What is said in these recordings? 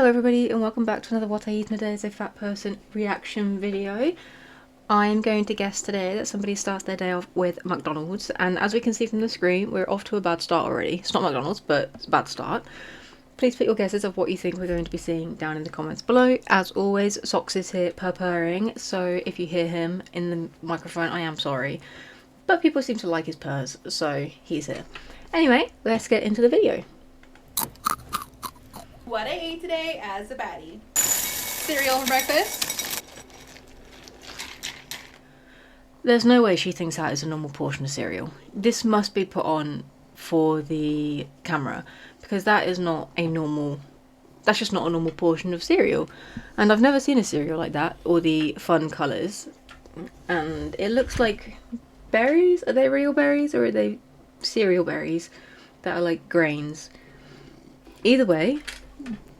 everybody and welcome back to another What I Eat in a Day as a Fat Person reaction video. I'm going to guess today that somebody starts their day off with McDonald's, and as we can see from the screen, we're off to a bad start already. It's not McDonald's, but it's a bad start. Please put your guesses of what you think we're going to be seeing down in the comments below. As always, Socks is here purring, so if you hear him in the microphone, I am sorry. But people seem to like his purrs, so he's here. Anyway, let's get into the video. What I ate today as a baddie. Cereal for breakfast. There's no way she thinks that is a normal portion of cereal. This must be put on for the camera, because that is not a normal, that's just not a normal portion of cereal. And I've never seen a cereal like that, or the fun colours. And it looks like berries. Are they real berries or are they cereal berries that are like grains? Either way,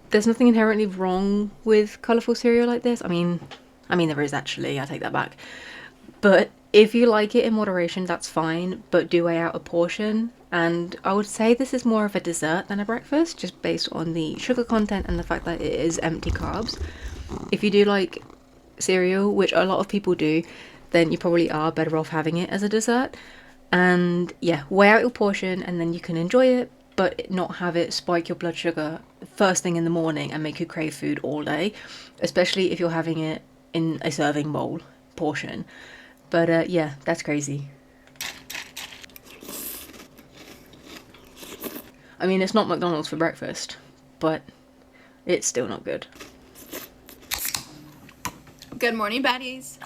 there's nothing inherently wrong with colourful cereal like this. I mean there is actually, I take that back. But if you like it in moderation, that's fine, but do weigh out a portion. And I would say this is more of a dessert than a breakfast, just based on the sugar content and the fact that it is empty carbs. If you do like cereal, which a lot of people do, then you probably are better off having it as a dessert. And yeah, weigh out your portion and then you can enjoy it, but not have it spike your blood sugar first thing in the morning and make you crave food all day, especially if you're having it in a serving bowl portion. But yeah, that's crazy. I mean, it's not McDonald's for breakfast, but it's still not good. Good morning, baddies.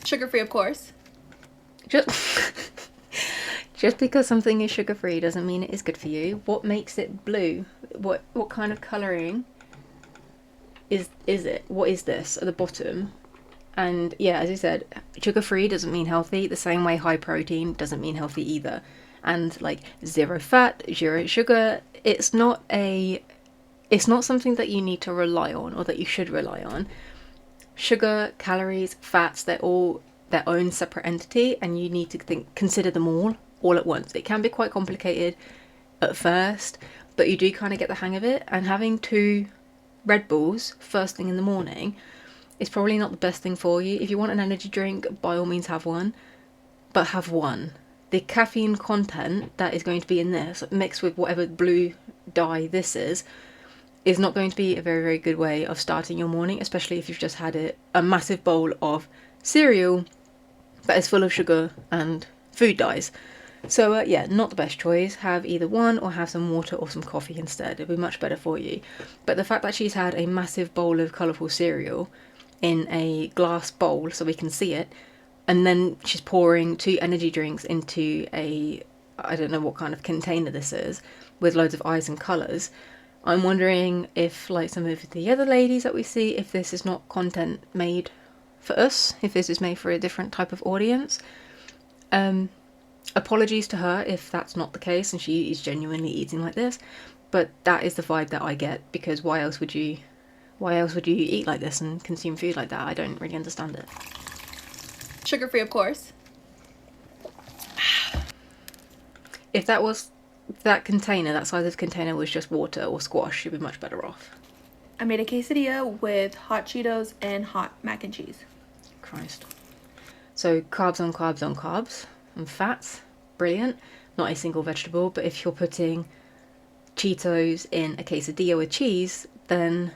Sugar-free, of course. Just because something is sugar-free doesn't mean it is good for you. What makes it blue? What kind of colouring is it? What is this at the bottom? And yeah, as I said, sugar-free doesn't mean healthy, the same way high protein doesn't mean healthy either. And like zero fat, zero sugar, it's not something that you need to rely on or that you should rely on. Sugar, calories, fats, they're all their own separate entity, and you need to consider them all at once. It can be quite complicated at first, but you do kind of get the hang of it. And having 2 Red Bulls first thing in the morning is probably not the best thing for you. If you want an energy drink, by all means have one, but have one. The caffeine content that is going to be in this, mixed with whatever blue dye this is not going to be a very, very good way of starting your morning, especially if you've just had a massive bowl of cereal that is full of sugar and food dyes. So yeah, not the best choice. Have either one or have some water or some coffee instead. It'll be much better for you. But the fact that she's had a massive bowl of colourful cereal in a glass bowl so we can see it, and then she's pouring 2 energy drinks into a, I don't know what kind of container this is, with loads of eyes and colours. I'm wondering if, like some of the other ladies that we see, if this is not content made for us, if this is made for a different type of audience. Apologies to her if that's not the case and she is genuinely eating like this, but that is the vibe that I get, because why else would you eat like this and consume food like that? I don't really understand it. Sugar-free, of course. If that container, that size of container was just water or squash, you'd be much better off. I made a quesadilla with hot Cheetos and hot mac and cheese. Christ. So carbs on carbs on carbs and fats, brilliant. Not a single vegetable, but if you're putting Cheetos in a quesadilla with cheese, then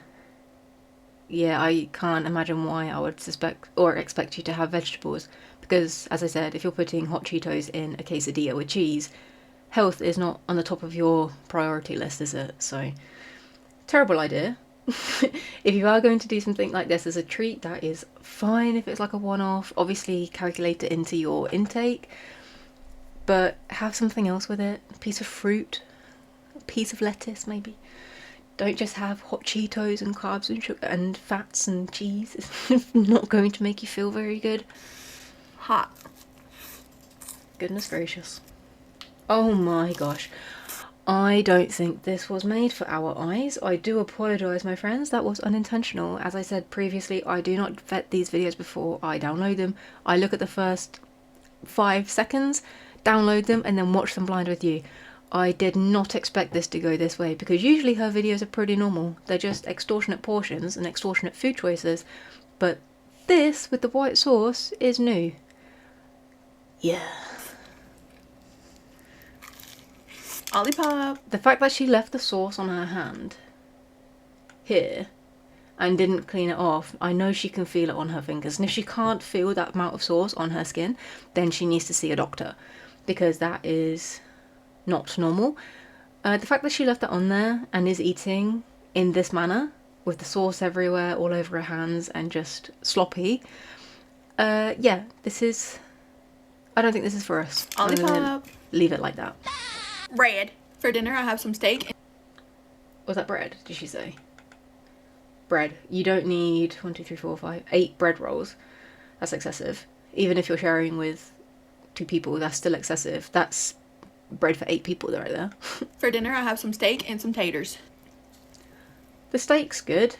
yeah, I can't imagine why I would suspect or expect you to have vegetables, because as I said, if you're putting hot Cheetos in a quesadilla with cheese, health is not on the top of your priority list, is it? So, terrible idea. If you are going to do something like this as a treat, that is fine if it's like a one-off. Obviously calculate it into your intake, but have something else with it. A piece of fruit, a piece of lettuce maybe. Don't just have hot Cheetos and carbs and sugar and fats and cheese. It's not going to make you feel very good. Hot. Goodness gracious. Oh my gosh. I don't think this was made for our eyes. I do apologise, my friends. That was unintentional. As I said previously, I do not vet these videos before I download them. I look at the first 5 seconds, download them, and then watch them blind with you. I did not expect this to go this way, because usually her videos are pretty normal. They're just extortionate portions and extortionate food choices. But this, with the white sauce, is new. Yeah. Olipop. The fact that she left the sauce on her hand here and didn't clean it off, I know she can feel it on her fingers. And if she can't feel that amount of sauce on her skin, then she needs to see a doctor, because that is not normal. The fact that she left it on there and is eating in this manner, with the sauce everywhere, all over her hands, and just sloppy, yeah, this is... I don't think this is for us. Olipop. Leave it like that. Red. For dinner, I have some steak. Was that bread, did she say? Bread. You don't need 1, 2, 3, 4, 5, 8 bread rolls. That's excessive. Even if you're sharing with 2 people, that's still excessive. That's bread for 8 people right there. For dinner, I have some steak and some taters. The steak's good.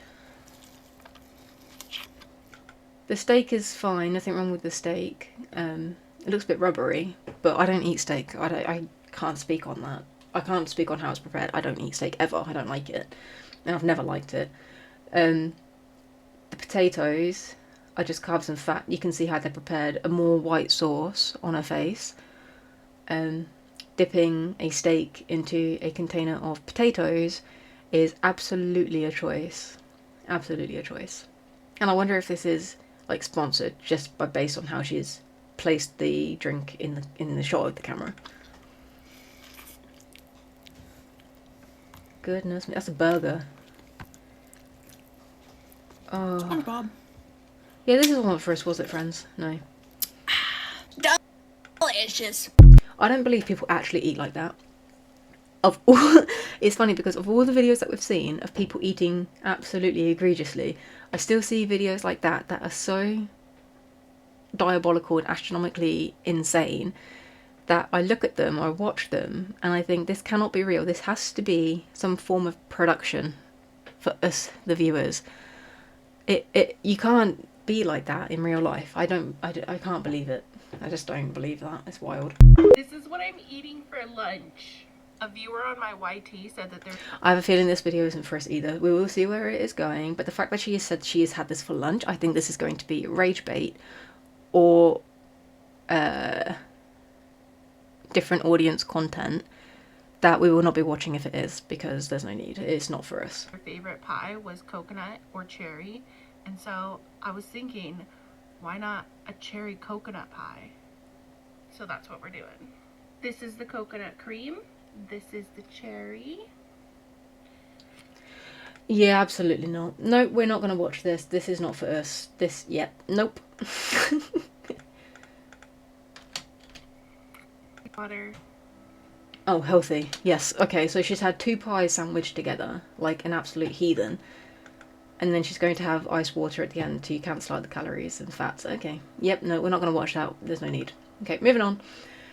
The steak is fine, nothing wrong with the steak. It looks a bit rubbery, but I don't eat steak. I can't speak on that. I can't speak on how it's prepared. I don't eat steak ever. I don't like it. And I've never liked it. The potatoes are just carbs and fat. You can see how they're prepared. A more white sauce on her face. Dipping a steak into a container of potatoes is absolutely a choice. Absolutely a choice. And I wonder if this is like sponsored just based on how she's placed the drink in the shot of the camera. Goodness me, that's a burger. Oh. SpongeBob. Yeah, this is one for us, was it, friends? No. Delicious. I don't believe people actually eat like that. Of all, it's funny because of all the videos that we've seen of people eating absolutely egregiously, I still see videos like that are so diabolical and astronomically insane that I look at them or I watch them and I think this cannot be real. This has to be some form of production for us, the viewers. You can't be like that in real life. I can't believe it. I just don't believe that. It's wild. This is what I'm eating for lunch. A viewer on my YT said that I have a feeling this video isn't for us either. We will see where it is going, but the fact that she has said she has had this for lunch, I think this is going to be rage bait or different audience content that we will not be watching if it is, because there's no need. It's not for us. her favorite pie was coconut or cherry, and so I was thinking, why not a cherry coconut pie? So that's what we're doing. This is the coconut cream. This is the cherry. Yeah, absolutely not. No, we're not going to watch this. This is not for us. This, yeah, nope. Water. Oh, healthy. Yes. Okay, so she's had 2 pies sandwiched together, like an absolute heathen. And then she's going to have ice water at the end to cancel out the calories and fats. Okay. Yep, no, we're not going to watch that. There's no need. Okay, moving on.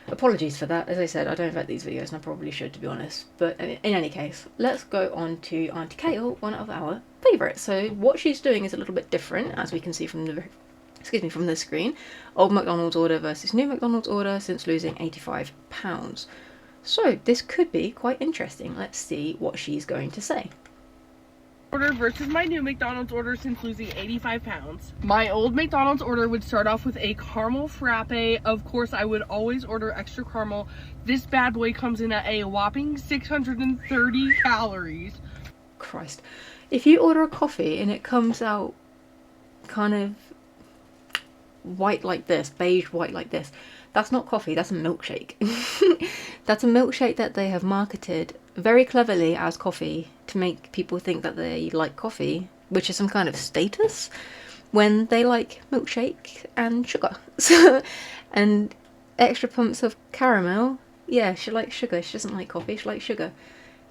Apologies for that. As I said, I don't vet these videos and I probably should, to be honest. But in any case, let's go on to Auntie Kale, one of our favourites. So what she's doing is a little bit different, as we can see from the from the screen. Old McDonald's order versus new McDonald's order since losing £85. So this could be quite interesting. Let's see what she's going to say. Order versus my new McDonald's order since losing 85 pounds. My old McDonald's order would start off with a caramel frappe. Of course, I would always order extra caramel. This bad boy comes in at a whopping 630 calories. Christ. If you order a coffee and it comes out kind of white like this, beige white like this, that's not coffee, that's a milkshake. That's a milkshake that they have marketed very cleverly as coffee to make people think that they like coffee, which is some kind of status, when they like milkshake and sugar. And extra pumps of caramel, yeah, she likes sugar, she doesn't like coffee, she likes sugar.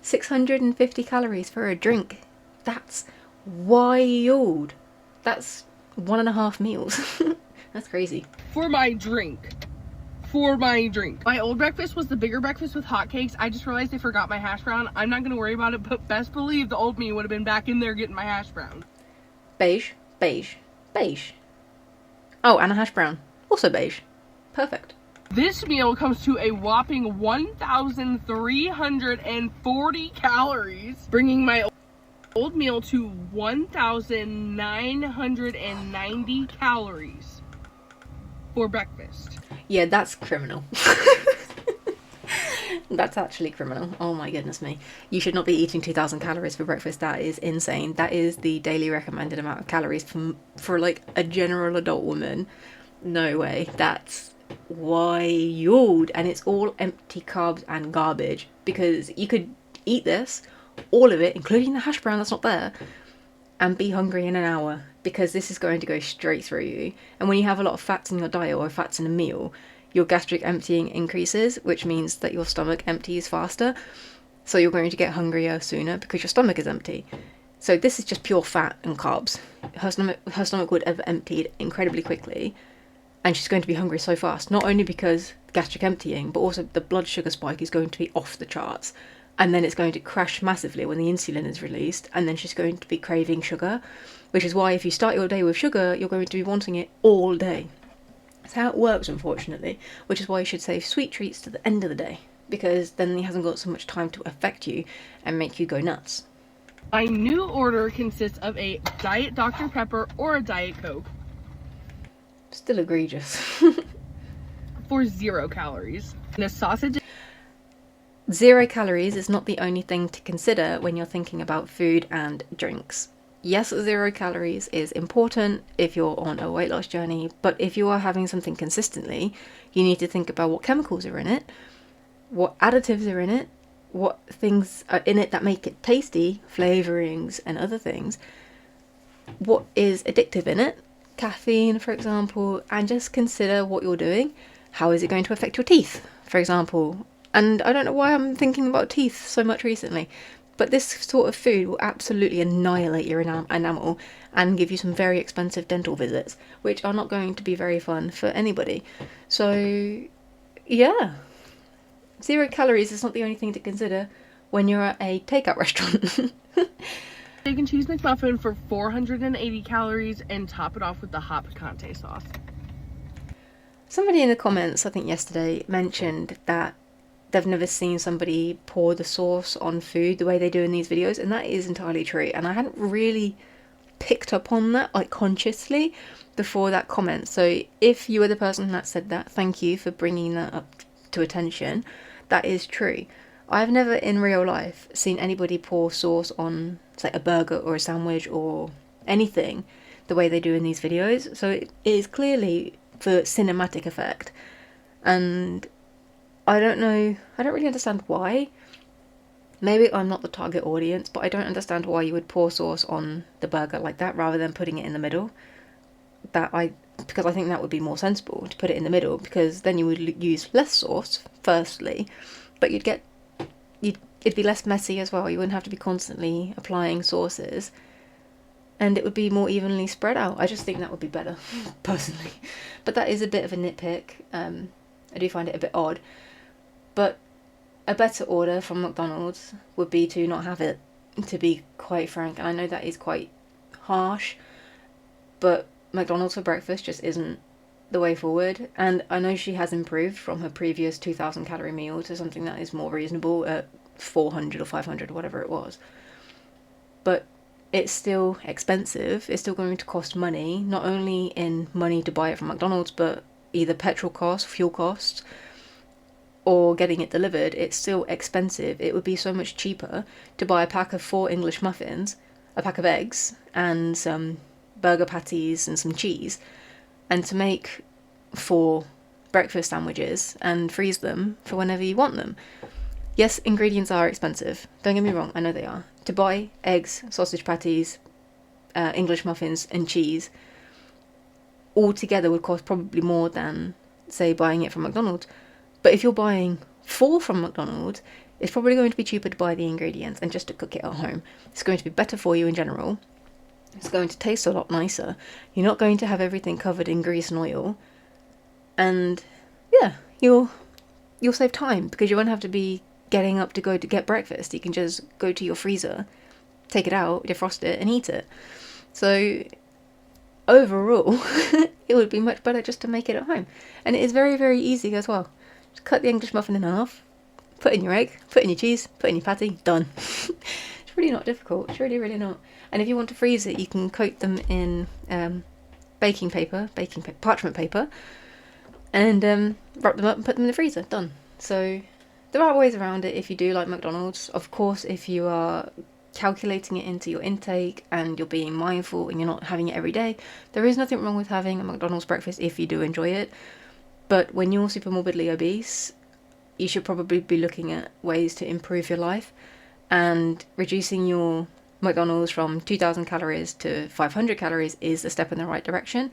650 calories for a drink. That's wild. That's 1.5 meals. That's crazy. For my drink. My old breakfast was the bigger breakfast with hotcakes. I just realized I forgot my hash brown. I'm not gonna worry about it, but best believe the old me would have been back in there getting my hash brown. Beige, beige, beige. Oh, and a hash brown. Also beige. Perfect. This meal comes to a whopping 1,340 calories, bringing my old meal to 1,990 calories for breakfast. Yeah, that's criminal. That's actually criminal. Oh my goodness me. You should not be eating 2,000 calories for breakfast. That is insane. That is the daily recommended amount of calories for like a general adult woman. No way. That's wild. And it's all empty carbs and garbage, because you could eat this, all of it, including the hash brown that's not there, and be hungry in an hour, because this is going to go straight through you. And when you have a lot of fats in your diet or fats in a meal, your gastric emptying increases, which means that your stomach empties faster. So you're going to get hungrier sooner because your stomach is empty. So this is just pure fat and carbs. Her stomach would have emptied incredibly quickly, and she's going to be hungry so fast, not only because gastric emptying, but also the blood sugar spike is going to be off the charts. And then it's going to crash massively when the insulin is released, and then she's going to be craving sugar, which is why if you start your day with sugar, you're going to be wanting it all day. That's how it works, unfortunately, which is why you should save sweet treats to the end of the day, because then it hasn't got so much time to affect you and make you go nuts. My new order consists of a Diet Dr. Pepper or a Diet Coke Still egregious. for 0 calories, and a sausage. 0 calories is not the only thing to consider when you're thinking about food and drinks. Yes, 0 calories is important if you're on a weight loss journey, but if you are having something consistently, you need to think about what chemicals are in it, what additives are in it, what things are in it that make it tasty, flavourings and other things, what is addictive in it, caffeine for example, and just consider what you're doing. How is it going to affect your teeth, for example? And I don't know why I'm thinking about teeth so much recently, but this sort of food will absolutely annihilate your enamel and give you some very expensive dental visits, which are not going to be very fun for anybody. So, yeah. 0 calories is not the only thing to consider when you're at a takeout restaurant. Steak and cheese McMuffin for 480 calories, and top it off with the hot picante sauce. Somebody in the comments, I think yesterday, mentioned that they've never seen somebody pour the sauce on food the way they do in these videos, and that is entirely true. And I hadn't really picked up on that, like, consciously before that comment. So if you were the person that said that, thank you for bringing that up to attention. That is true. I've never in real life seen anybody pour sauce on, say, a burger or a sandwich or anything the way they do in these videos. So it is clearly for cinematic effect. And I don't know, I don't really understand why. Maybe I'm not the target audience, but I don't understand why you would pour sauce on the burger like that rather than putting it in the middle. Because I think that would be more sensible to put it in the middle, because then you would use less sauce, firstly, but it'd be less messy as well. You wouldn't have to be constantly applying sauces, and it would be more evenly spread out. I just think that would be better, personally. But that is a bit of a nitpick. I do find it a bit odd. But a better order from McDonald's would be to not have it, to be quite frank. And I know that is quite harsh, but McDonald's for breakfast just isn't the way forward. And I know she has improved from her previous 2,000 calorie meal to something that is more reasonable at 400 or 500 or whatever it was. But it's still expensive. It's still going to cost money, not only in money to buy it from McDonald's, but either petrol costs, fuel costs, or getting it delivered. It's still expensive. It would be so much cheaper to buy a pack of 4 English muffins, a pack of eggs, and some burger patties and some cheese, and to make 4 breakfast sandwiches and freeze them for whenever you want them. Yes, ingredients are expensive. Don't get me wrong, I know they are. To buy eggs, sausage patties, English muffins, and cheese all together would cost probably more than, say, buying it from McDonald's. But if you're buying 4 from McDonald's, it's probably going to be cheaper to buy the ingredients and just to cook it at home. It's going to be better for you in general. It's going to taste a lot nicer. You're not going to have everything covered in grease and oil. And yeah, you'll save time, because you won't have to be getting up to go to get breakfast. You can just go to your freezer, take it out, defrost it, and eat it. So overall, it would be much better just to make it at home. And it is very, very easy as well. Just cut the English muffin in half, put in your egg, put in your cheese, put in your patty, done. It's really not difficult. It's really, really not. And if you want to freeze it, you can coat them in parchment paper, and wrap them up and put them in the freezer. Done. So there are ways around it if you do like McDonald's. Of course, if you are calculating it into your intake and you're being mindful and you're not having it every day, there is nothing wrong with having a McDonald's breakfast if you do enjoy it. But when you're super morbidly obese, you should probably be looking at ways to improve your life, and reducing your McDonald's from 2,000 calories to 500 calories is a step in the right direction,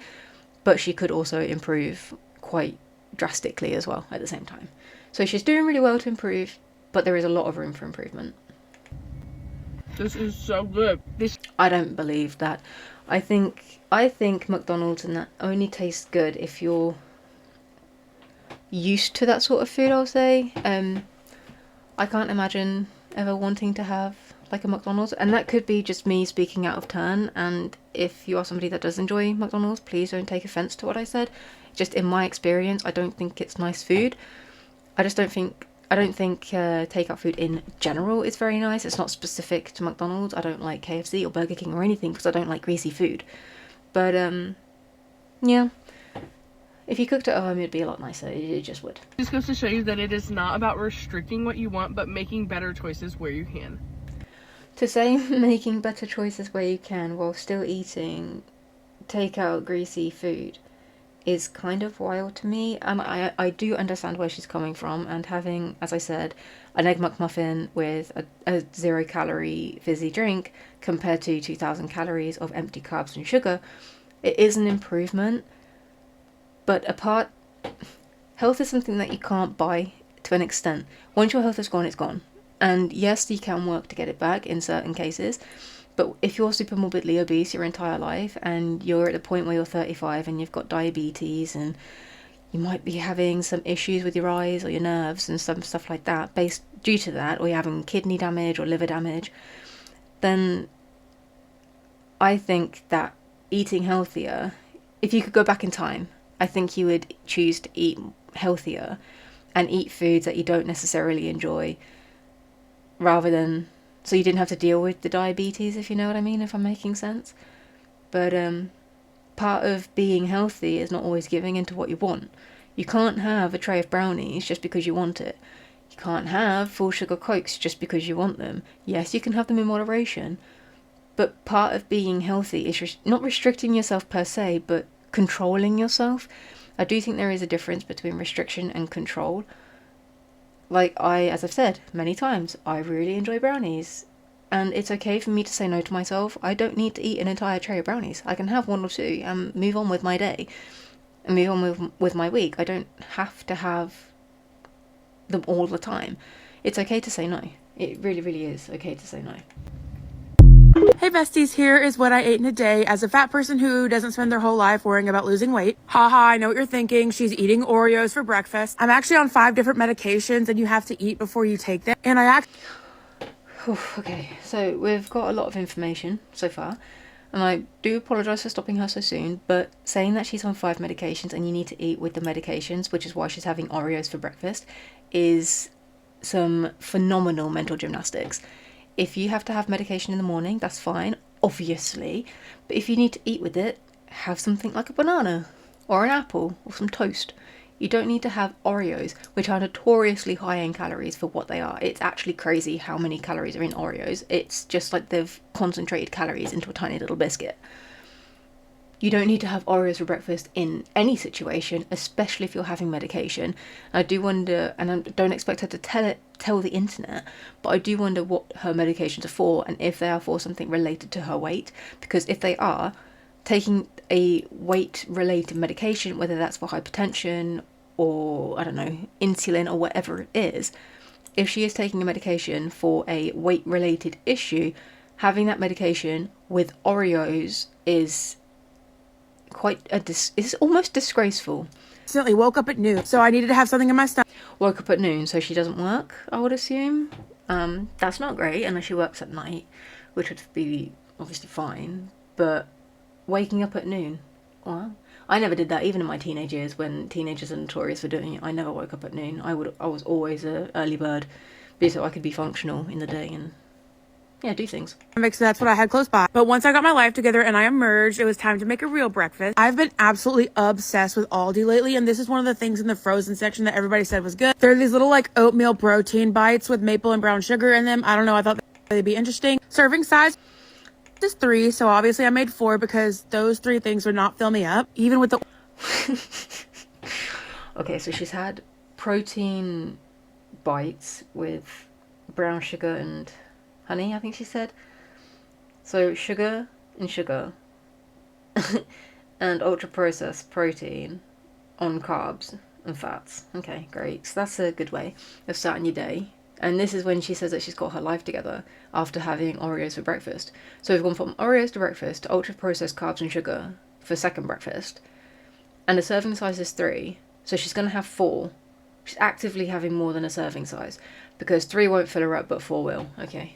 but she could also improve quite drastically as well at the same time. So she's doing really well to improve, but there is a lot of room for improvement. This is so good. I don't believe that. I think McDonald's and that only tastes good if you're used to that sort of food, I'll say. I can't imagine ever wanting to have like a McDonald's, and that could be just me speaking out of turn, and if you are somebody that does enjoy McDonald's, please don't take offense to what I said. Just in my experience, I don't think it's nice food. I don't think takeout food in general is very nice. It's not specific to McDonald's. I don't like KFC or Burger King or anything because I don't like greasy food. But yeah, if you cooked at home, it'd be a lot nicer. It just would. This goes to show you that it is not about restricting what you want, but making better choices where you can. To say making better choices where you can while still eating takeout greasy food is kind of wild to me, and I do understand where she's coming from, and having, as I said, an Egg McMuffin with a 0-calorie fizzy drink compared to 2,000 calories of empty carbs and sugar, it is an improvement. But health is something that you can't buy to an extent. Once your health is gone, it's gone. And yes, you can work to get it back in certain cases, but if you're super morbidly obese your entire life and you're at the point where you're 35 and you've got diabetes and you might be having some issues with your eyes or your nerves and some stuff like that due to that, or you're having kidney damage or liver damage, then I think that eating healthier, if you could go back in time, I think you would choose to eat healthier and eat foods that you don't necessarily enjoy, rather than, so you didn't have to deal with the diabetes, if you know what I mean, if I'm making sense. But part of being healthy is not always giving into what you want. You can't have a tray of brownies just because you want it. You can't have full sugar Cokes just because you want them. Yes, you can have them in moderation, but part of being healthy is not restricting yourself per se, but controlling yourself. I do think there is a difference between restriction and control. Like as I've said many times, I really enjoy brownies, and it's okay for me to say no to myself. I don't need to eat an entire tray of brownies. I can have one or two and move on with my day and move on with my week. I don't have to have them all the time. It's okay to say no. It really, really is okay to say no. Hey besties, here is what I ate in a day as a fat person who doesn't spend their whole life worrying about losing weight. Haha, I know what you're thinking. She's eating Oreos for breakfast. I'm actually on 5 different medications and you have to eat before you take them. And Okay, so we've got a lot of information so far, and I do apologise for stopping her so soon, but saying that she's on 5 medications and you need to eat with the medications, which is why she's having Oreos for breakfast, is some phenomenal mental gymnastics. If you have to have medication in the morning, that's fine, obviously. But if you need to eat with it, have something like a banana or an apple or some toast. You don't need to have Oreos, which are notoriously high in calories for what they are. It's actually crazy how many calories are in Oreos. It's just like they've concentrated calories into a tiny little biscuit. You don't need to have Oreos for breakfast in any situation, especially if you're having medication. I do wonder, and I don't expect her to tell the internet, but I do wonder what her medications are for and if they are for something related to her weight. Because if they are, taking a weight-related medication, whether that's for hypertension or, I don't know, insulin or whatever it is, if she is taking a medication for a weight-related issue, having that medication with Oreos is it's almost disgraceful. Instantly woke up at noon, so I needed to have something in my stomach. Woke up at noon, so she doesn't work, I would assume. That's not great unless she works at night, which would be obviously fine, but waking up at noon, Wow. I never did that, even in my teenage years, when teenagers are notorious for doing it. I never woke up at noon. I was always a early bird, so I could be functional in the day and, yeah, do things. So that's what I had close by. But once I got my life together and I emerged, it was time to make a real breakfast. I've been absolutely obsessed with Aldi lately, and this is one of the things in the frozen section that everybody said was good. They're these little like oatmeal protein bites with maple and brown sugar in them. I don't know, I thought they'd be interesting. Serving size is 3, so obviously I made 4 because those 3 things would not fill me up, even with the Okay, so she's had protein bites with brown sugar and honey, I think she said. So sugar and sugar and ultra processed protein on carbs and fats. Okay, great. So that's a good way of starting your day. And this is when she says that she's got her life together after having Oreos for breakfast. So we've gone from Oreos to breakfast to ultra processed carbs and sugar for second breakfast. And the serving size is 3. So she's going to have 4. She's actively having more than a serving size because 3 won't fill her up, but 4 will. Okay.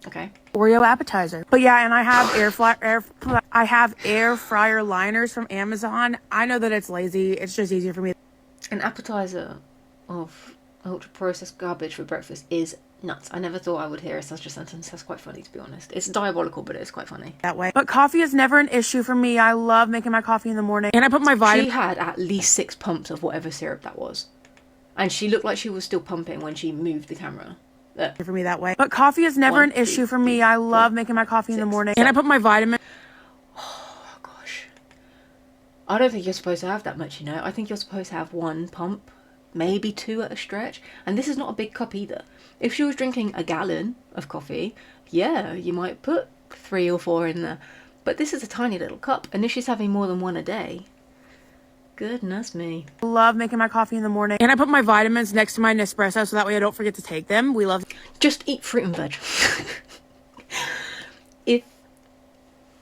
Okay. Oreo appetizer. But yeah, and I have air fryer liners from Amazon. I know that it's lazy. It's just easier for me. An appetizer of ultra processed garbage for breakfast is nuts. I never thought I would hear such a sentence. That's quite funny, to be honest. It's diabolical, but it's quite funny. That way. But coffee is never an issue for me. I love making my coffee in the morning. And I put my She had at least 6 pumps of whatever syrup that was. And she looked like she was still pumping when she moved the camera. For me that way. But coffee is never an issue for me. I love making my coffee in the morning. And I put my vitamin. Oh, gosh. I don't think you're supposed to have that much, you know. I think you're supposed to have 1 pump, maybe 2 at a stretch. And this is not a big cup either. If she was drinking a gallon of coffee, yeah, you might put 3 or 4 in there. But this is a tiny little cup. And if she's having more than 1 a day, goodness me. I love making my coffee in the morning. And I put my vitamins next to my Nespresso so that way I don't forget to take them. We love... Just eat fruit and veg.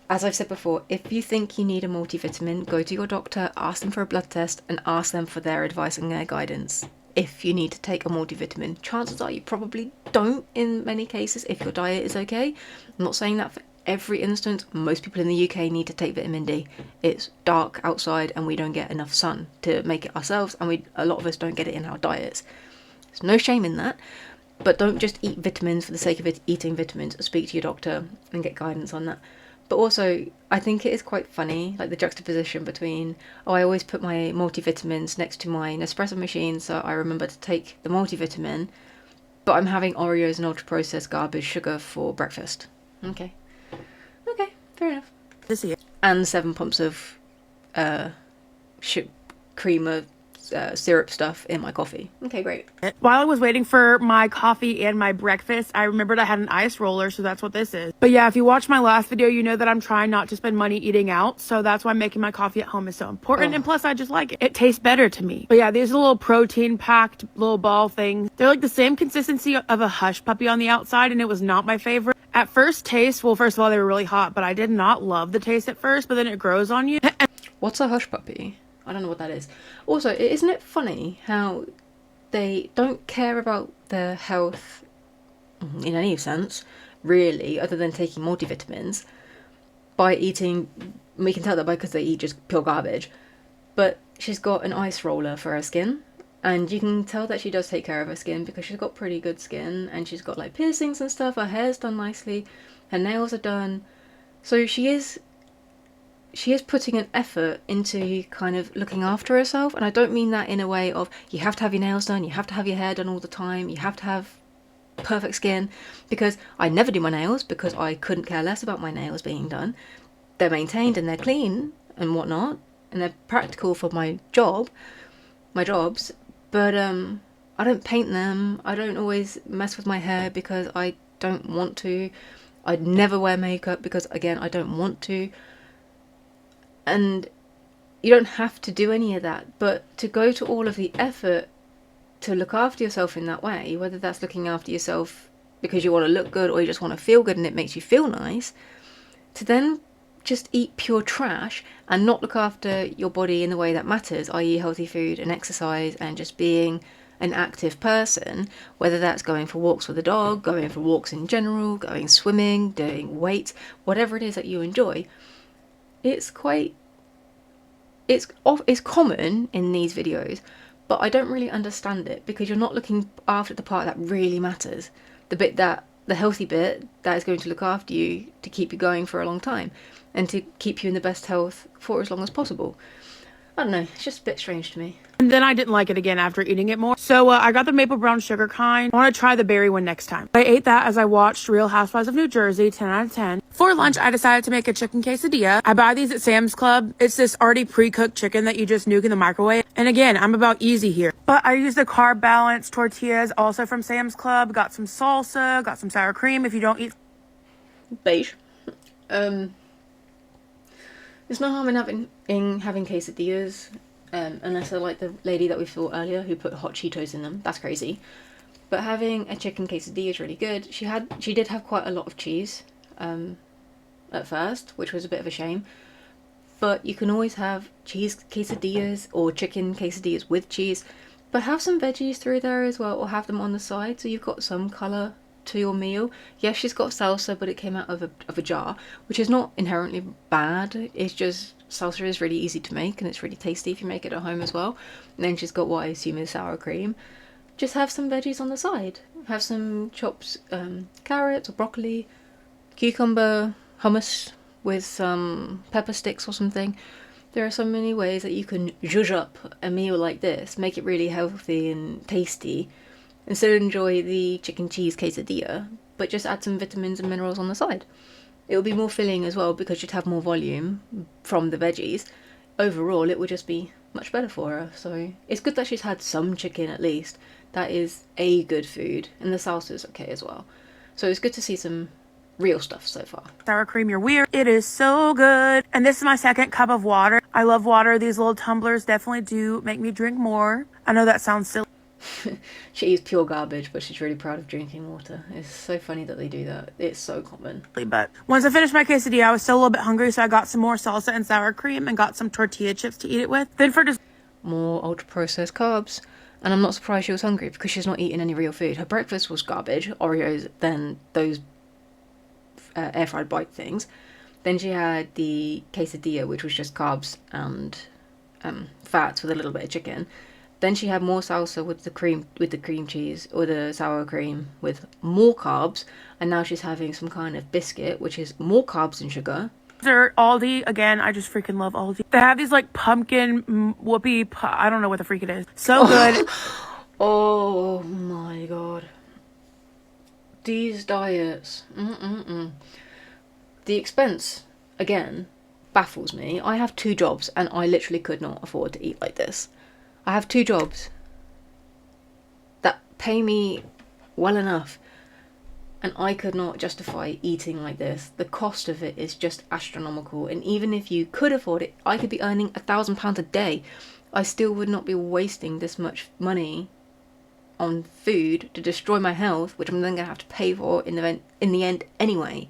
As I've said before, if you think you need a multivitamin, go to your doctor, ask them for a blood test, and ask them for their advice and their guidance. If you need to take a multivitamin, chances are you probably don't in many cases if your diet is okay. I'm not saying that for every instance. Most people in the UK need to take vitamin D. It's dark outside and we don't get enough sun to make it ourselves, and a lot of us don't get it in our diets. There's no shame in that, but don't just eat vitamins for the sake of eating vitamins. Speak to your doctor and get guidance on that. But also, I think it is quite funny, like the juxtaposition between, oh, I always put my multivitamins next to my Nespresso machine so I remember to take the multivitamin, but I'm having Oreos and ultra processed garbage sugar for breakfast. Okay, fair enough. And 7 pumps of creamer syrup stuff in my coffee. Okay, great. While I was waiting for my coffee and my breakfast, I remembered I had an ice roller, so that's what this is. But yeah, if you watched my last video, you know that I'm trying not to spend money eating out, so that's why making my coffee at home is so important. And plus, I just like it. It tastes better to me. But yeah, these are little protein-packed little ball things. They're like the same consistency of a Hush Puppy on the outside, and it was not my favorite. At first taste, well, first of all, they were really hot, but I did not love the taste at first, but then it grows on you. What's a Hush Puppy? I don't know what that is. Also, isn't it funny how they don't care about their health in any sense, really, other than taking multivitamins by eating... We can tell that because they eat just pure garbage. But she's got an ice roller for her skin, and you can tell that she does take care of her skin because she's got pretty good skin, and she's got like piercings and stuff. Her hair's done nicely, her nails are done. So she is putting an effort into kind of looking after herself. And I don't mean that in a way of you have to have your nails done, you have to have your hair done all the time, you have to have perfect skin, because I never do my nails because I couldn't care less about my nails being done. They're maintained and they're clean and whatnot, and they're practical for my jobs, but I don't paint them. I don't always mess with my hair because I don't want to. I'd never wear makeup because, again, I don't want to. And you don't have to do any of that, but to go to all of the effort to look after yourself in that way, whether that's looking after yourself because you want to look good or you just want to feel good and it makes you feel nice, to then just eat pure trash and not look after your body in the way that matters, i.e. healthy food and exercise and just being an active person, whether that's going for walks with a dog, going for walks in general, going swimming, doing weights, whatever it is that you enjoy. It's quite it's common in these videos, but I don't really understand it because you're not looking after the part that really matters, the healthy bit that is going to look after you to keep you going for a long time and to keep you in the best health for as long as possible. I don't know, it's just a bit strange to me. And then I didn't like it again after eating it more. So I got the maple brown sugar kind. I want to try the berry one next time. I ate that as I watched Real Housewives of New Jersey, 10 out of 10. For lunch, I decided to make a chicken quesadilla. I buy these at Sam's Club. It's this already pre-cooked chicken that you just nuke in the microwave. And again, I'm about easy here. But I used the carb balance tortillas also from Sam's Club. Got some salsa, got some sour cream if you don't eat Beige. There's no harm in having quesadillas, unless I like the lady that we saw earlier who put hot Cheetos in them. That's crazy. But having a chicken quesadilla is really good. She did have quite a lot of cheese at first, which was a bit of a shame. But you can always have cheese quesadillas or chicken quesadillas with cheese. But have some veggies through there as well, or have them on the side so you've got some colour to your meal. Yes, she's got salsa, but it came out of a jar, which is not inherently bad. It's just salsa is really easy to make and it's really tasty if you make it at home as well. And then she's got what I assume is sour cream. Just have some veggies on the side. Have some chopped carrots or broccoli, cucumber, hummus with some pepper sticks or something. There are so many ways that you can zhuzh up a meal like this, make it really healthy and tasty, and still enjoy the chicken cheese quesadilla, but just add some vitamins and minerals on the side. It will be more filling as well because you'd have more volume from the veggies. Overall, it would just be much better for her. So it's good that she's had some chicken at least. That is a good food, and the salsa is okay as well. So it's good to see some real stuff so far. sour cream, you're weird. It is so good. And this is my second cup of water. I love water. These little tumblers definitely do make me drink more. I know that sounds silly. She eats pure garbage, but she's really proud of drinking water. It's so funny that they do that. It's so common. But once I finished my quesadilla, I was still a little bit hungry, so I got some more salsa and sour cream and got some tortilla chips to eat it with. Then for dessert, More ultra-processed carbs. And I'm not surprised she was hungry because she's not eating any real food. Her breakfast was garbage, Oreos, then those air-fried bite things. Then she had the quesadilla, which was just carbs and fats with a little bit of chicken. Then she had more salsa with the cream cheese or the sour cream with more carbs, and now she's having some kind of biscuit, which is more carbs and sugar. Aldi, again, I just freaking love Aldi. They have these like pumpkin whoopie, I don't know what the freak it is. So good. Oh my god. These diets. The expense, again, baffles me. I have 2 jobs and I literally could not afford to eat like this. I have 2 jobs that pay me well enough, and I could not justify eating like this. The cost of it is just astronomical, and even if you could afford it, I could be earning £1,000 a day. I still would not be wasting this much money on food to destroy my health, which I'm then going to have to pay for in the end anyway.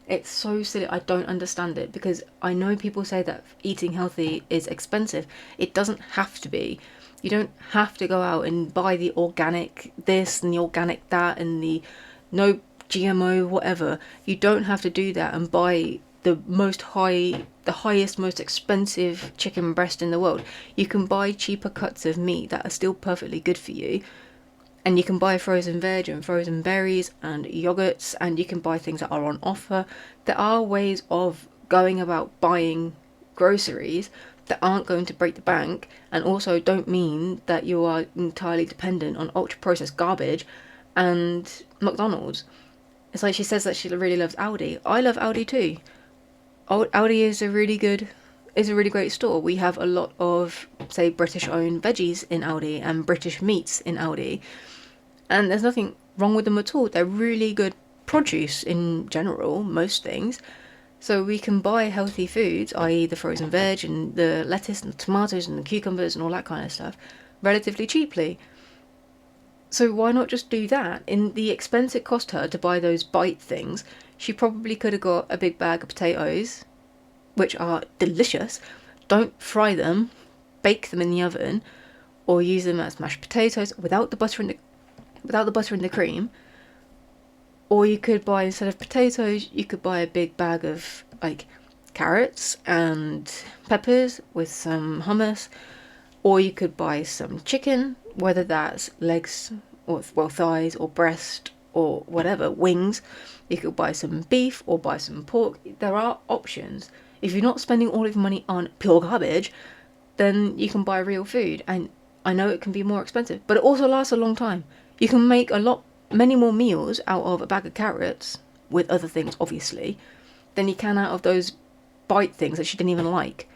It's so silly. I don't understand it, because I know people say that eating healthy is expensive. It doesn't have to be. You don't have to go out and buy the organic this and the organic that and the no GMO whatever. You don't have to do that and buy the highest, most expensive chicken breast in the world. You can buy cheaper cuts of meat that are still perfectly good for you. And you can buy frozen veg and frozen berries and yogurts, and you can buy things that are on offer. There are ways of going about buying groceries that aren't going to break the bank, and also don't mean that you are entirely dependent on ultra-processed garbage and McDonald's. It's like she says that she really loves Aldi. I love Aldi too. Aldi is a really great store. We have a lot of, say, British-owned veggies in Aldi and British meats in Aldi. And there's nothing wrong with them at all. They're really good produce in general, most things. So we can buy healthy foods, i.e. the frozen veg and the lettuce and the tomatoes and the cucumbers and all that kind of stuff, relatively cheaply. So why not just do that? In the expense it cost her to buy those bite things, she probably could have got a big bag of potatoes, which are delicious. Don't fry them, bake them in the oven, or use them as mashed potatoes without the butter and the cream. Or you could buy, instead of potatoes, you could buy a big bag of like carrots and peppers with some hummus, or you could buy some chicken, whether that's legs or, well, thighs or breast or whatever, wings. You could buy some beef or buy some pork. There are options. If you're not spending all of your money on pure garbage, then you can buy real food. And I know it can be more expensive, but it also lasts a long time. You can make many more meals out of a bag of carrots, with other things obviously, than you can out of those bite things that you didn't even like.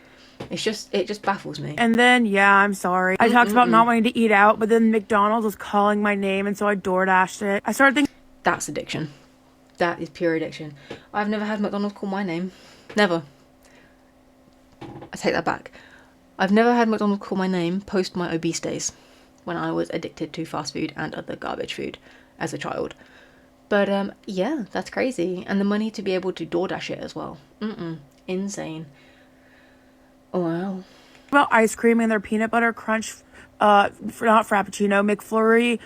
It just baffles me. And then, yeah, I'm sorry. I talked about not wanting to eat out, but then McDonald's was calling my name, and so I DoorDashed it. I started thinking... That's addiction. That is pure addiction. I've never had McDonald's call my name. Never. I take that back. I've never had McDonald's call my name post my obese days, when I was addicted to fast food and other garbage food as a child. But yeah, that's crazy. And the money to be able to DoorDash it as well. Insane. Wow. About ice cream and their peanut butter crunch, not Frappuccino, McFlurry,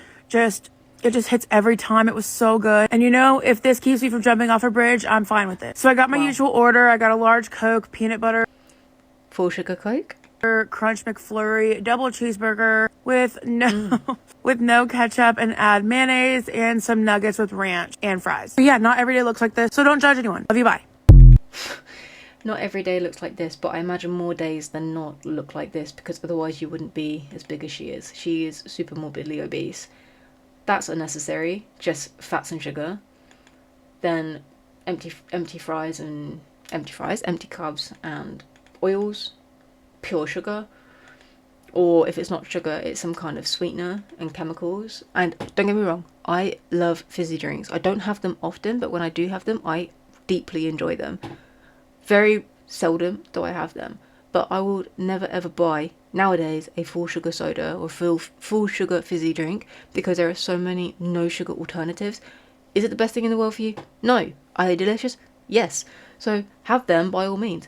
it just hits every time. It was so good. And you know, if this keeps me from jumping off a bridge, I'm fine with it. So I got my usual order. I got a large Coke, peanut butter, full sugar Coke, crunch McFlurry, double cheeseburger with no ketchup, and add mayonnaise and some nuggets with ranch and fries. But yeah, not every day looks like this, so don't judge anyone. Love you, bye. Not every day looks like this, but I imagine more days than not look like this, because otherwise you wouldn't be as big as she is. She is super morbidly obese. That's unnecessary, just fats and sugar. Then empty fries, empty carbs and oils, pure sugar. Or if it's not sugar, it's some kind of sweetener and chemicals. And don't get me wrong, I love fizzy drinks. I don't have them often, but when I do have them, I deeply enjoy them. Very seldom do I have them, but I would never ever buy nowadays a full sugar soda or full sugar fizzy drink, because there are so many no sugar alternatives. Is it the best thing in the world for you? No. Are they delicious? Yes. So have them by all means,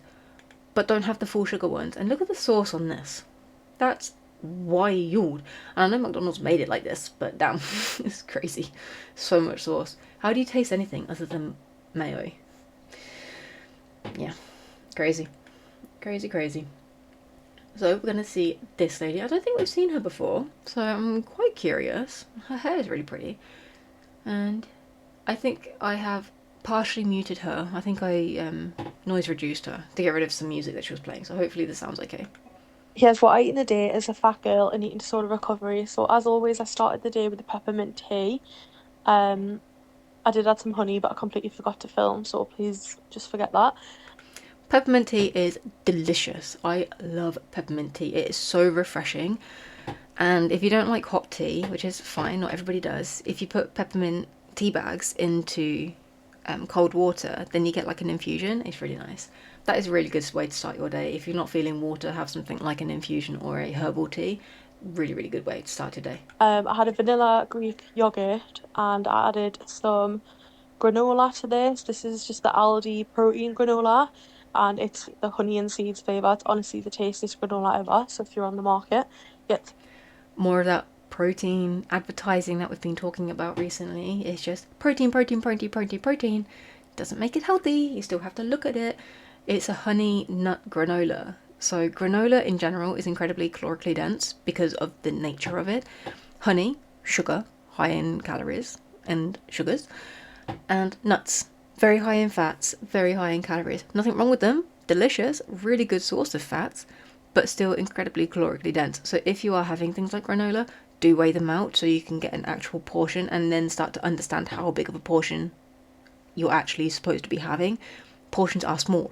but don't have the full sugar ones. And look at the sauce on this. That's wild. And I know McDonald's made it like this, but damn, it's crazy. So much sauce. How do you taste anything other than mayo? Yeah, crazy. So we're gonna see this lady. I don't think we've seen her before, so I'm quite curious. Her hair is really pretty, and I think I have partially muted her. I think I noise reduced her to get rid of some music that she was playing, so hopefully this sounds okay. Here's what I eat in a day as a fat girl and eating disorder recovery. So as always, I started the day with the peppermint tea. I did add some honey, but I completely forgot to film, so please just forget that. Peppermint tea is delicious. I love peppermint tea. It is so refreshing. And if you don't like hot tea, which is fine, not everybody does, if you put peppermint tea bags into cold water, then you get like an infusion. It's really nice. That is a really good way to start your day. If you're not feeling water, have something like an infusion or a herbal tea. Really, really good way to start your day. I had a vanilla Greek yogurt and I added some granola to this. This is just the Aldi protein granola, and it's the honey and seeds flavour. It's honestly the tastiest granola ever. So if you're on the market, get more of that protein advertising that we've been talking about recently. It's just protein. Doesn't make it healthy. You still have to look at it. It's a honey nut granola. So granola in general is incredibly calorically dense because of the nature of it. Honey, sugar, high in calories and sugars, and nuts, very high in fats, very high in calories. Nothing wrong with them. Delicious, really good source of fats, but still incredibly calorically dense. So if you are having things like granola, do weigh them out so you can get an actual portion and then start to understand how big of a portion you're actually supposed to be having. Portions are small.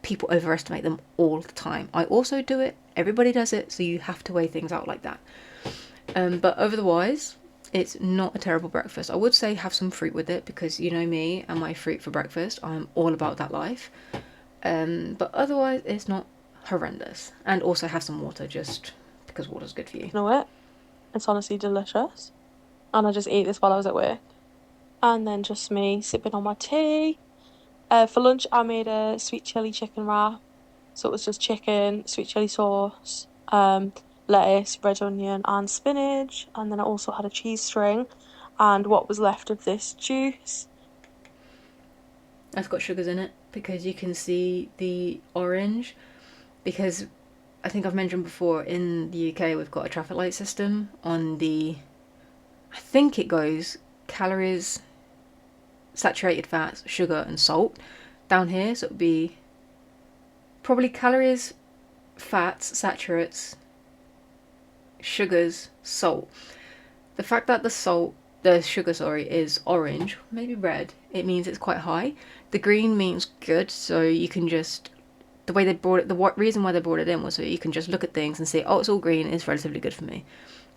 People overestimate them all the time. I also do it. Everybody does it, so you have to weigh things out like that. But otherwise, it's not a terrible breakfast. I would say have some fruit with it, because you know me and my fruit for breakfast. I'm all about that life. But otherwise, it's not horrendous. And also have some water, just because water's good for you. You know what? It's honestly delicious. And I just ate this while I was at work. And then just me sipping on my tea. For lunch, I made a sweet chili chicken wrap. So it was just chicken, sweet chili sauce, lettuce, red onion, and spinach. And then I also had a cheese string and what was left of this juice. has got sugars in it, because you can see the orange, because I think I've mentioned before, in the UK we've got a traffic light system on the, I think it goes calories, saturated fats, sugar and salt down here. So it would be probably calories, fats, saturates, sugars, salt. The fact that the sugar, is orange, maybe red, it means it's quite high. The green means good, so you can just, the way they brought it, the reason why they brought it in was so you can just look at things and say, oh, it's all green, it's relatively good for me.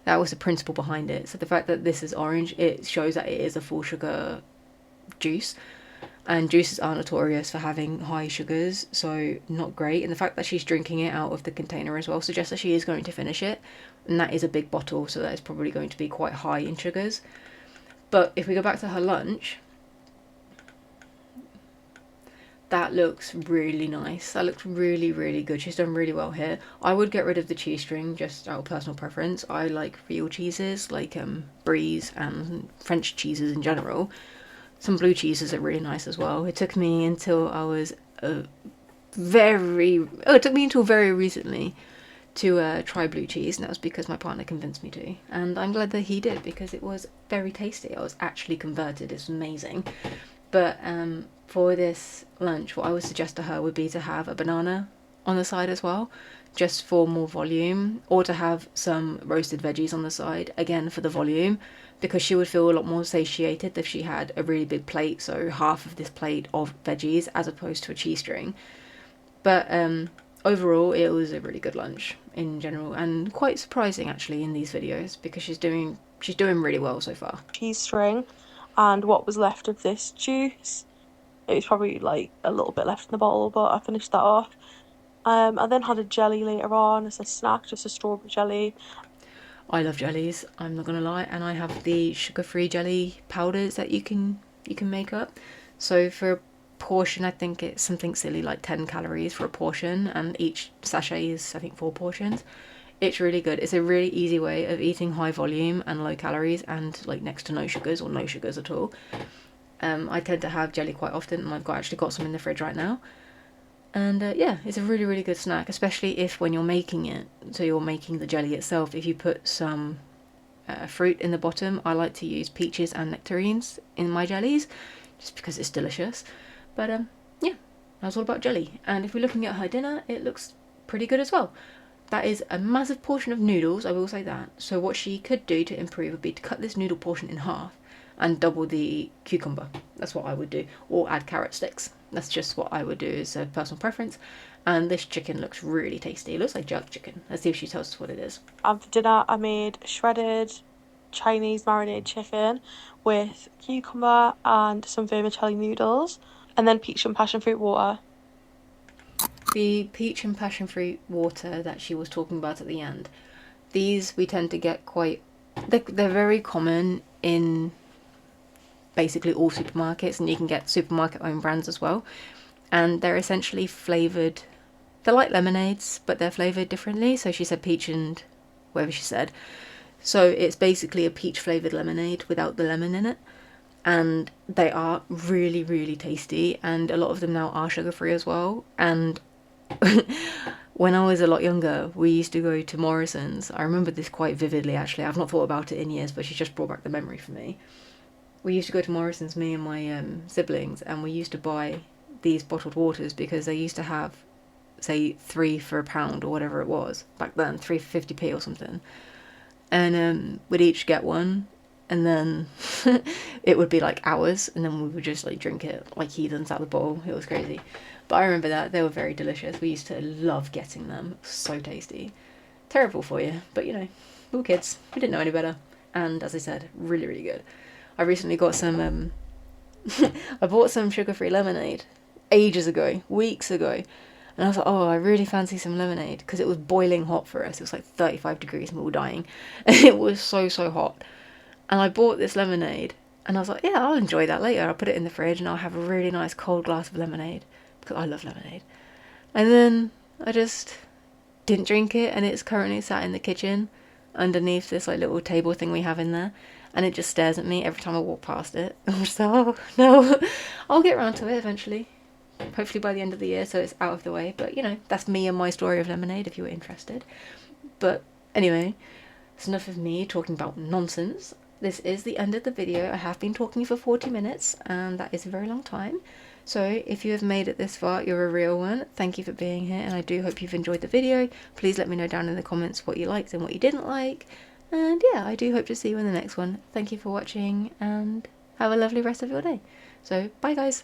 That was the principle behind it. So the fact that this is orange, it shows that it is a full sugar juice. And juices are notorious for having high sugars, so not great. And the fact that she's drinking it out of the container as well suggests that she is going to finish it. And that is a big bottle, so that is probably going to be quite high in sugars. But if we go back to her lunch, that looks really nice. That looks really, really good. She's done really well here. I would get rid of the cheese string, just out of personal preference. I like real cheeses, like Bries and French cheeses in general. Some blue cheeses are really nice as well. It took me until I was it took me until very recently to try blue cheese, and that was because my partner convinced me to. And I'm glad that he did, because it was very tasty. I was actually converted. It's amazing. But for this lunch, what I would suggest to her would be to have a banana on the side as well, just for more volume, or to have some roasted veggies on the side, again for the volume, because she would feel a lot more satiated if she had a really big plate, so half of this plate of veggies as opposed to a cheese string. But overall, it was a really good lunch in general, and quite surprising actually in these videos, because she's doing really well so far. Cheese string and what was left of this juice. It was probably like a little bit left in the bottle, but I finished that off. I then had a jelly later on as a snack, just a strawberry jelly. I love jellies, I'm not gonna lie, and I have the sugar-free jelly powders that you can make up. So for a portion, I think it's something silly like 10 calories for a portion, and each sachet is I think 4 portions. It's really good. It's a really easy way of eating high volume and low calories, and like next to no sugars or no sugars at all. I tend to have jelly quite often, and I've actually got some in the fridge right now. And yeah, it's a really, really good snack, especially if when you're making it, so you're making the jelly itself, if you put some fruit in the bottom. I like to use peaches and nectarines in my jellies, just because it's delicious. But yeah, that's all about jelly. And if we're looking at her dinner, it looks pretty good as well. That is a massive portion of noodles, I will say that. So what she could do to improve would be to cut this noodle portion in half and double the cucumber. That's what I would do, or add carrot sticks. That's just what I would do, as a personal preference. And this chicken looks really tasty. It looks like jerk chicken. Let's see if she tells us what it is. And for dinner, I made shredded Chinese marinated chicken with cucumber and some vermicelli noodles, and then peach and passion fruit water. The peach and passion fruit water that she was talking about at the end, these we tend to get quite, they're very common in basically all supermarkets, and you can get supermarket own brands as well, and they're essentially flavoured, they're like lemonades, but they're flavoured differently. So she said peach and whatever she said, so it's basically a peach flavoured lemonade without the lemon in it, and they are really, really tasty, and a lot of them now are sugar free as well. And when I was a lot younger, we used to go to Morrison's. I remember this quite vividly actually. I've not thought about it in years, but she just brought back the memory for me. We used to go to Morrison's, me and my siblings, and we used to buy these bottled waters, because they used to have, say, 3 for £1 or whatever it was back then, 3 for 50p or something. And we'd each get one, and then it would be like hours, and then we would just like drink it like heathens out of the bowl. It was crazy. But I remember that they were very delicious. We used to love getting them. So tasty. Terrible for you, but you know, we were kids. We didn't know any better. And as I said, really, really good. I recently got some, I bought some sugar-free lemonade ages ago, weeks ago. And I was like, oh, I really fancy some lemonade, because it was boiling hot for us. It was like 35 degrees and we were dying. And it was so, so hot. And I bought this lemonade, and I was like, yeah, I'll enjoy that later. I'll put it in the fridge and I'll have a really nice cold glass of lemonade, because I love lemonade. And then I just didn't drink it, and it's currently sat in the kitchen underneath this like little table thing we have in there. and it just stares at me every time I walk past it. I'm just like, oh no. I'll get around to it eventually, hopefully by the end of the year, so it's out of the way. But you know, that's me and my story of lemonade if you were interested. But anyway, it's enough of me talking about nonsense. This is the end of the video. I have been talking for 40 minutes, and that is a very long time. So if you have made it this far, you're a real one. Thank you for being here, and I do hope you've enjoyed the video. Please let me know down in the comments what you liked and what you didn't like. And yeah, I do hope to see you in the next one. Thank you for watching, and have a lovely rest of your day. So bye guys.